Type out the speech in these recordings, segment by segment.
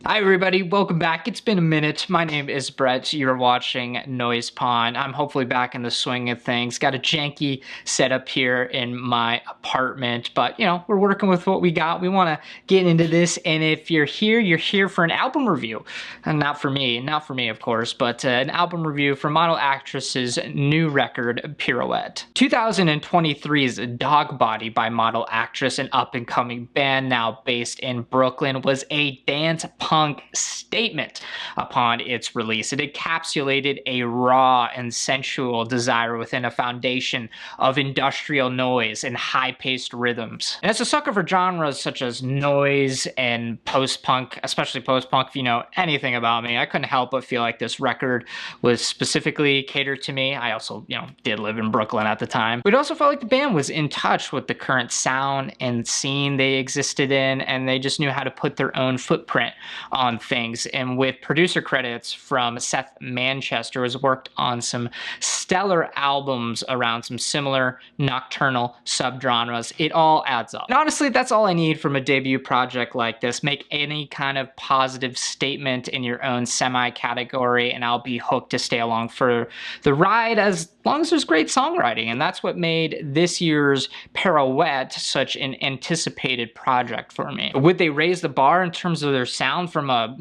Hi everybody, welcome back. It's been a minute. My name is Brett. You're watching NoisePond. I'm hopefully back in the swing of things. Got a janky setup here in my apartment, but we're working with what we got. We want to get into this, and if you're here for an album review. And not for me, of course, but an album review for Model Actress's new record, Pirouette. 2023's Dog Body by Model Actress, an up-and-coming band now based in Brooklyn, was a dance punk statement upon its release. It encapsulated a raw and sensual desire within a foundation of industrial noise and high-paced rhythms. And as a sucker for genres such as noise and post-punk, especially post-punk, if you know anything about me, I couldn't help but feel like this record was specifically catered to me. I also, did live in Brooklyn at the time. But it also felt like the band was in touch with the current sound and scene they existed in, and they just knew how to put their own footprint on things. And with producer credits from Seth Manchester, has worked on some stellar albums around some similar nocturnal subgenres. It all adds up. And honestly, that's all I need from a debut project like this. Make any kind of positive statement in your own semi-category, and I'll be hooked to stay along for the ride as long as there's great songwriting. And that's what made this year's Pirouette such an anticipated project for me. Would they raise the bar in terms of their sound from a,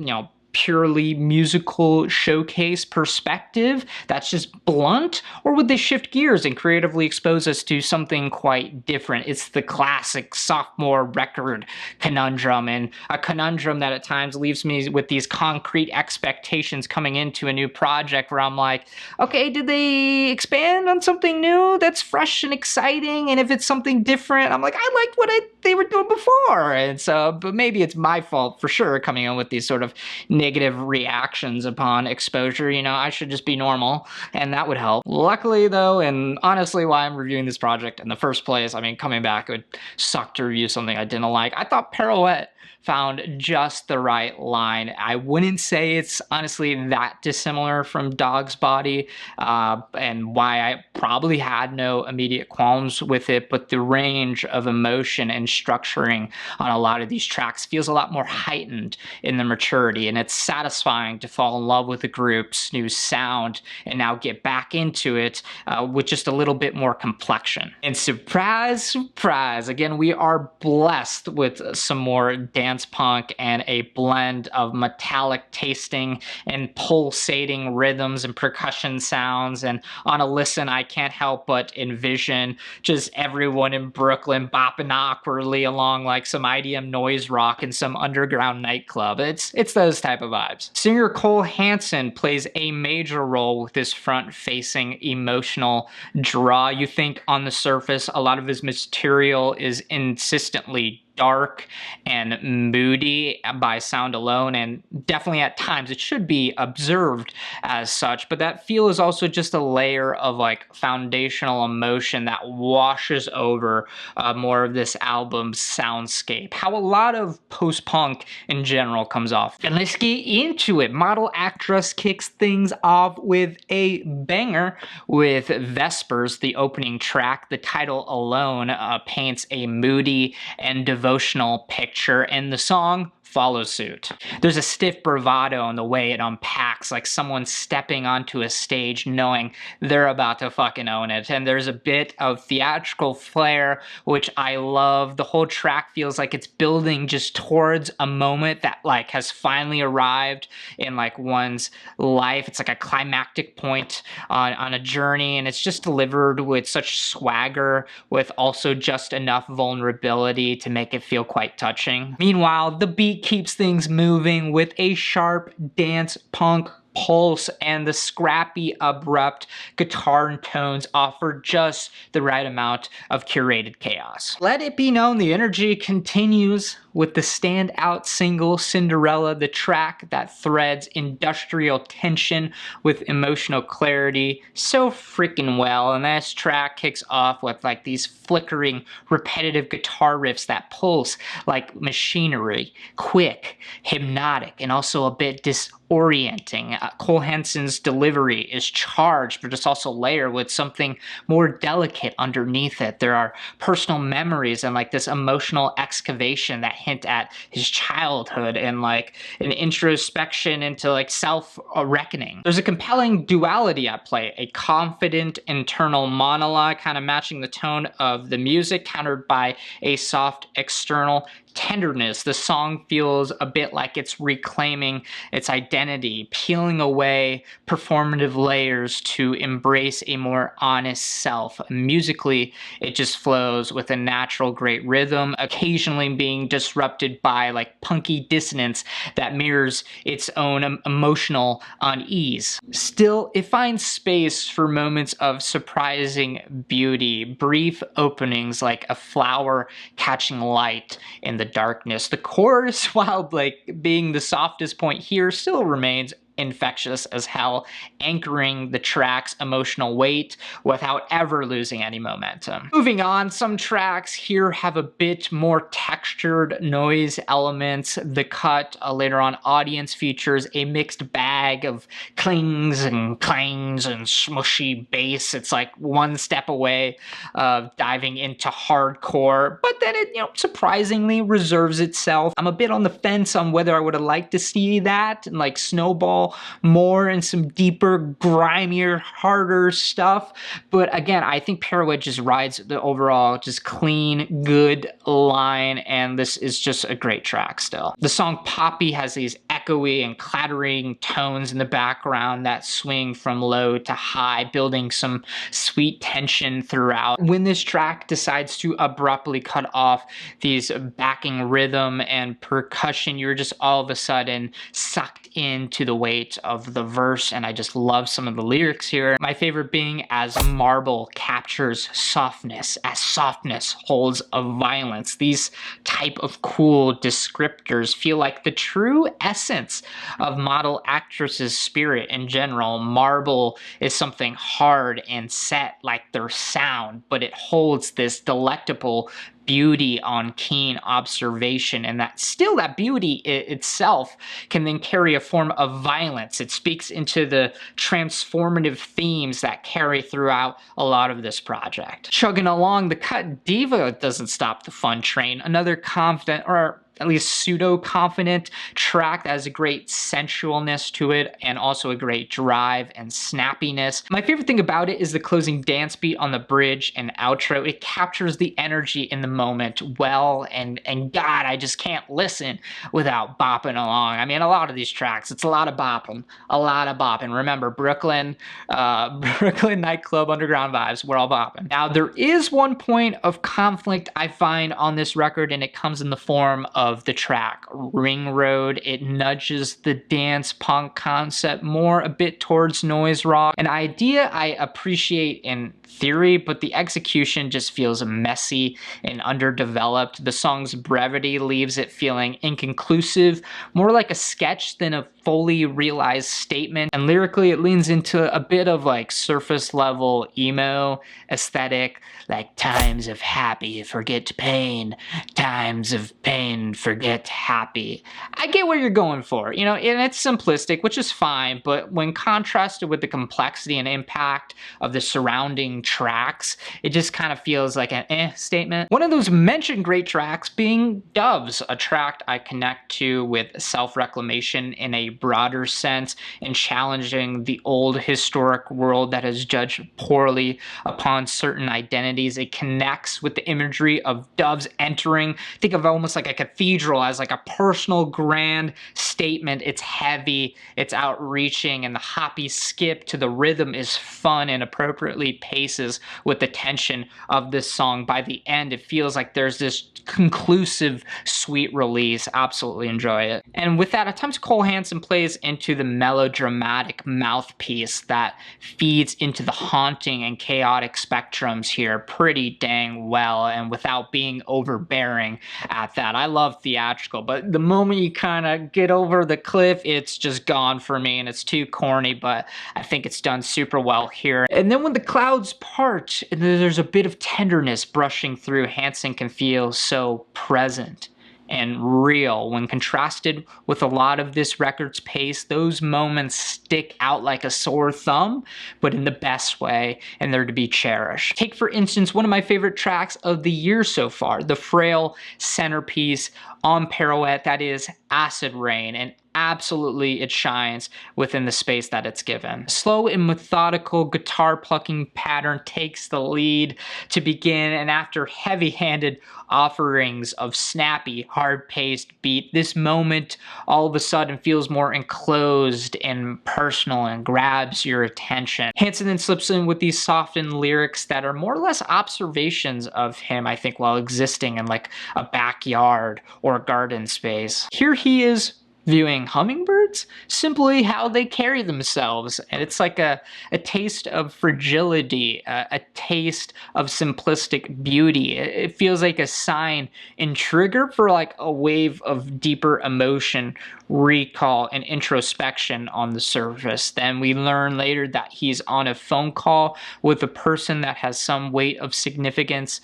purely musical showcase perspective that's just blunt? Or would they shift gears and creatively expose us to something quite different? It's the classic sophomore record conundrum, and a conundrum that at times leaves me with these concrete expectations coming into a new project where I'm like, okay, did they expand on something new that's fresh and exciting? And if it's something different, I'm like, I liked what they were doing before. And so, but maybe it's my fault for sure coming in with these sort of negative reactions upon exposure. I should just be normal, and that would help. Luckily though, and honestly why I'm reviewing this project in the first place, coming back, it would suck to review something I didn't like. I thought Pirouette found just the right line. I wouldn't say it's honestly that dissimilar from Dog's Body, and why I probably had no immediate qualms with it, but the range of emotion and structuring on a lot of these tracks feels a lot more heightened in the maturity, and it's satisfying to fall in love with the group's new sound and now get back into it with just a little bit more complexion. And surprise, surprise, again, we are blessed with some more dance punk and a blend of metallic tasting and pulsating rhythms and percussion sounds. And on a listen, I can't help but envision just everyone in Brooklyn bopping awkwardly along like some IDM noise rock in some underground nightclub. It's those type of vibes. Singer Cole Hanson plays a major role with this front-facing emotional draw. You think on the surface a lot of his material is insistently dark and moody by sound alone, and definitely at times it should be observed as such, but that feel is also just a layer of like foundational emotion that washes over more of this album's soundscape, how a lot of post-punk in general comes off. And let's get into it. Model Actress kicks things off with a banger with Vespers, the opening track. The title alone paints a moody and devotional picture, and the song follows suit. There's a stiff bravado in the way it unpacks, like someone stepping onto a stage knowing they're about to fucking own it. And there's a bit of theatrical flair, which I love. The whole track feels like it's building just towards a moment that like has finally arrived in like one's life. It's like a climactic point on a journey, and it's just delivered with such swagger, with also just enough vulnerability to make it feel quite touching. Meanwhile, the beat keeps things moving with a sharp dance punk pulse, and the scrappy, abrupt guitar tones offer just the right amount of curated chaos. Let it be known, the energy continues with the standout single Cinderella, the track that threads industrial tension with emotional clarity so freaking well. And this track kicks off with like these flickering, repetitive guitar riffs that pulse like machinery, quick, hypnotic, and also a bit disorienting. Cole Hanson's delivery is charged, but it's also layered with something more delicate underneath it. There are personal memories and like this emotional excavation that hint at his childhood and like an introspection into like self-reckoning. There's a compelling duality at play, a confident internal monologue kind of matching the tone of the music, countered by a soft external tenderness. The song feels a bit like it's reclaiming its identity, peeling away performative layers to embrace a more honest self. Musically, it just flows with a natural, great rhythm, occasionally being disrupted by like punky dissonance that mirrors its own emotional unease. Still, it finds space for moments of surprising beauty, brief openings like a flower catching light in the darkness. The chorus, while like being the softest point here, still remains infectious as hell, anchoring the track's emotional weight without ever losing any momentum. Moving on, some tracks here have a bit more textured noise elements. The cut later on audience features a mixed bag of clings and clangs and smushy bass. It's like one step away of diving into hardcore, but then it, surprisingly reserves itself. I'm a bit on the fence on whether I would have liked to see that and like snowball more and some deeper, grimier, harder stuff. But again, I think Pirouette just rides the overall just clean, good line, and this is just a great track still. The song Poppy has these echoey and clattering tones in the background that swing from low to high, building some sweet tension throughout. When this track decides to abruptly cut off these backing rhythm and percussion, you're just all of a sudden sucked into the weight of the verse, and I just love some of the lyrics here. My favorite being, as marble captures softness, as softness holds a violence. These type of cool descriptors feel like the true essence of model actresses' spirit in general. Marble is something hard and set like their sound, but it holds this delectable beauty on keen observation, and that beauty itself can then carry a form of violence. It speaks into the transformative themes that carry throughout a lot of this project. Chugging along, the cut Diva doesn't stop the fun train. Another confident, or at least pseudo-confident track that has a great sensualness to it and also a great drive and snappiness. My favorite thing about it is the closing dance beat on the bridge and outro. It captures the energy in the moment well, and God, I just can't listen without bopping along. I mean, a lot of these tracks, it's a lot of bopping, a lot of bopping. Remember, Brooklyn nightclub underground vibes, we're all bopping. Now, there is one point of conflict I find on this record, and it comes in the form of the track Ring Road. It nudges the dance punk concept more a bit towards noise rock, an idea I appreciate in theory, but the execution just feels messy and underdeveloped. The song's brevity leaves it feeling inconclusive, more like a sketch than a fully realized statement. And lyrically, it leans into a bit of like surface level emo aesthetic, like times of happy, forget pain, times of pain, forget happy. I get what you're going for, and it's simplistic, which is fine, but when contrasted with the complexity and impact of the surrounding tracks, it just kind of feels like an statement. One of those mentioned great tracks being Doves, a track I connect to with self-reclamation in a broader sense and challenging the old historic world that has judged poorly upon certain identities. It connects with the imagery of doves entering. Think of almost like a cathedral as like a personal grand statement. It's heavy, it's outreaching, and the hoppy skip to the rhythm is fun and appropriately paces with the tension of this song. By the end, it feels like there's this conclusive, sweet release. Absolutely enjoy it. And with that, at times Cole Hanson plays into the melodramatic mouthpiece that feeds into the haunting and chaotic spectrums here pretty dang well, and without being overbearing at that. I love theatrical, but the moment you kind of get over the cliff, it's just gone for me, and it's too corny, but I think it's done super well here. And then when the clouds part, and there's a bit of tenderness brushing through, Hanson can feel so present and real. When contrasted with a lot of this record's pace, those moments stick out like a sore thumb, but in the best way, and they're to be cherished. Take, for instance, one of my favorite tracks of the year so far, the frail centerpiece on Pirouette, that is Acid Rain, and absolutely it shines within the space that it's given. Slow and methodical guitar plucking pattern takes the lead to begin, and after heavy-handed offerings of snappy, hard-paced beat, this moment all of a sudden feels more enclosed and personal and grabs your attention. Hanson then slips in with these softened lyrics that are more or less observations of him, I think, while existing in like a backyard or a garden space. Here he is viewing hummingbirds, simply how they carry themselves. And it's like a taste of fragility, a taste of simplistic beauty. It feels like a sign and trigger for like a wave of deeper emotion, recall, and introspection on the surface. Then we learn later that he's on a phone call with a person that has some weight of significance.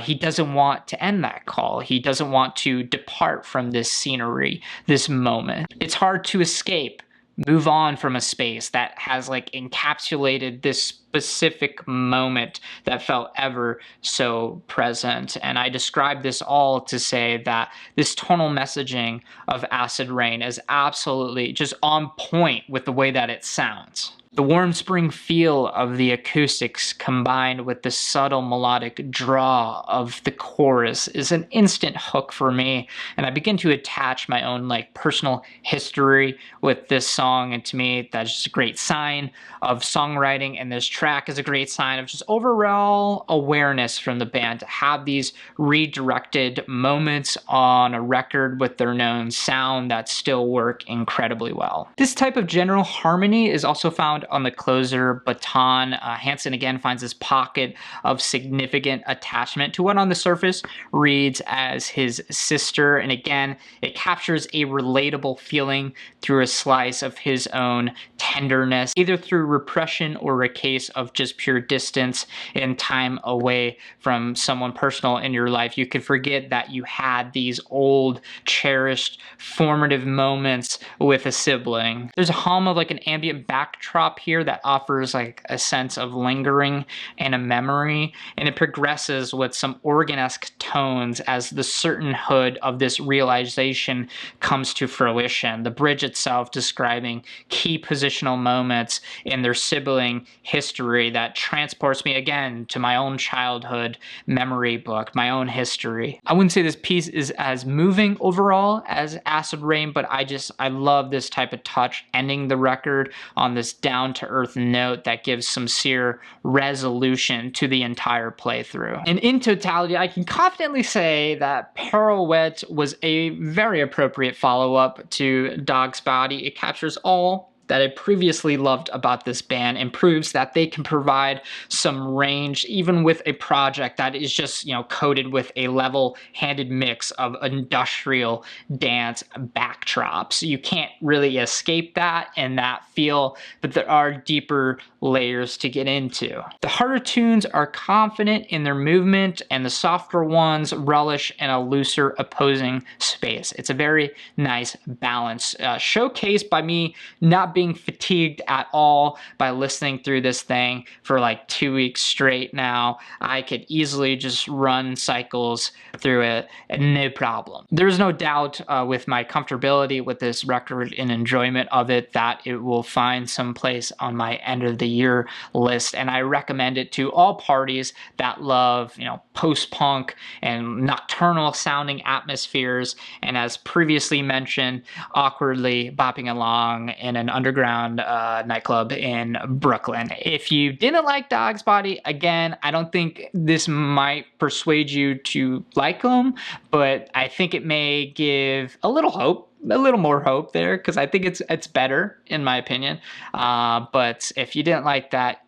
He doesn't want to end that call. He doesn't want to depart from this scenery, this moment. It's hard to escape, move on from a space that has like encapsulated this specific moment that felt ever so present. And I describe this all to say that this tonal messaging of Acid Rain is absolutely just on point with the way that it sounds. The warm spring feel of the acoustics combined with the subtle melodic draw of the chorus is an instant hook for me, and I begin to attach my own like personal history with this song, and to me that's just a great sign of songwriting, and this track is a great sign of just overall awareness from the band to have these redirected moments on a record with their known sound that still work incredibly well. This type of general harmony is also found on the closer, Baton. Hanson again finds this pocket of significant attachment to what on the surface reads as his sister, and again it captures a relatable feeling through a slice of his own tenderness, either through repression or a case of just pure distance and time away from someone personal in your life. You could forget that you had these old, cherished, formative moments with a sibling. There's a hum of like an ambient backdrop here that offers like a sense of lingering and a memory, and it progresses with some organ-esque tones as the certainhood of this realization comes to fruition. The bridge itself describing key positional moments in their sibling history that transports me again to my own childhood memory book, my own history. I wouldn't say this piece is as moving overall as Acid Rain, but I love this type of touch, ending the record on this down-to-earth note that gives sincere resolution to the entire playthrough. And in totality, I can confidently say that Pirouette was a very appropriate follow-up to Dog's Body. It captures all that I previously loved about this band and proves that they can provide some range even with a project that is just, coated with a level-handed mix of industrial dance backdrops. You can't really escape that and that feel, but there are deeper layers to get into. The harder tunes are confident in their movement, and the softer ones relish in a looser opposing space. It's a very nice balance, showcased by me not being fatigued at all by listening through this thing for like 2 weeks straight now. I could easily just run cycles through it, no problem. There's no doubt with my comfortability with this record and enjoyment of it that it will find some place on my end of the year list, and I recommend it to all parties that love, post-punk and nocturnal sounding atmospheres, and as previously mentioned, awkwardly bopping along in an underground nightclub in Brooklyn. If you didn't like Dog's Body, again, I don't think this might persuade you to like them, but I think it may give a little hope, a little more hope there, because I think it's better in my opinion. But if you didn't like that,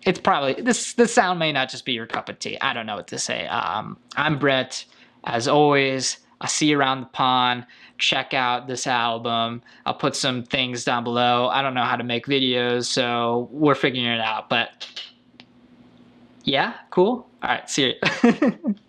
it's probably the sound may not just be your cup of tea. I don't know what to say. I'm Brett. As always, I'll see you around the pond. Check out this album. I'll put some things down below. I don't know how to make videos, so we're figuring it out. But yeah, cool. All right, see you.